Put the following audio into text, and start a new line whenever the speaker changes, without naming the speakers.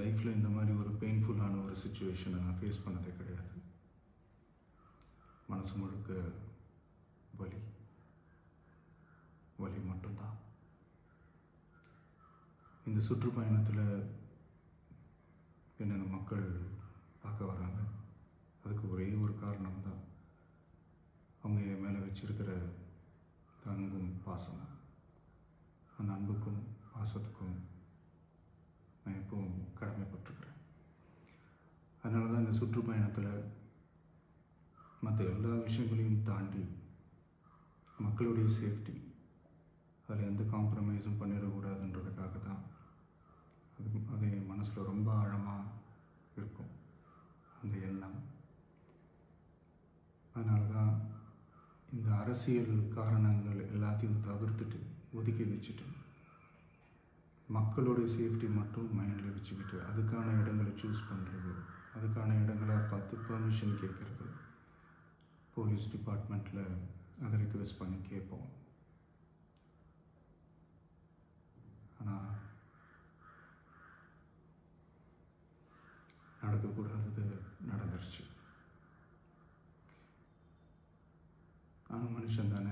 லைஃப்பில் இந்த மாதிரி ஒரு பெயின்ஃபுல்லான ஒரு சுச்சுவேஷனை நான் ஃபேஸ் பண்ணதே கிடையாது. மனசு முழுக்க வலி வலி மட்டும்தான். இந்த சுற்றுப்பயணத்தில் என்னென்ன மக்கள் பார்க்க வராங்க, அதுக்கு ஒரே ஒரு காரணம் தான் அவங்க என் மேலே வச்சிருக்கிற அன்பும் பாசம். அந்த அன்புக்கும் பாசத்துக்கும் நான் எப்பவும் கடமைப்பட்டிருக்கிறேன். அதனால தான் இந்த சுற்றுப்பயணத்தில் மற்ற எல்லா விஷயங்களையும் தாண்டி மக்களுடைய சேஃப்டி, அதில் எந்த காம்ப்ரமைஸும் பண்ணிடக்கூடாதுன்றதுக்காக தான் அது என் மனசில் ரொம்ப ஆழமாக இருக்கும் அந்த எண்ணம். அதனால தான் இந்த அரசியல் காரணங்கள் எல்லாத்தையும் தவிர்த்துட்டு ஒதுக்கி வச்சுட்டு மக்களுடைய சேஃப்டி மட்டும் மைண்டில் வச்சுக்கிட்டு அதுக்கான இடங்களை சூஸ் பண்ணுறது, அதுக்கான இடங்களை பார்த்து பெர்மிஷன் கேட்குறது, போலீஸ் டிபார்ட்மெண்ட்டில் அதை ரிக்வெஸ்ட் பண்ணி கேட்போம். ஆனால் நடக்கக்கூடாதது நடந்துருச்சு. நானும் மனுஷன் தானே.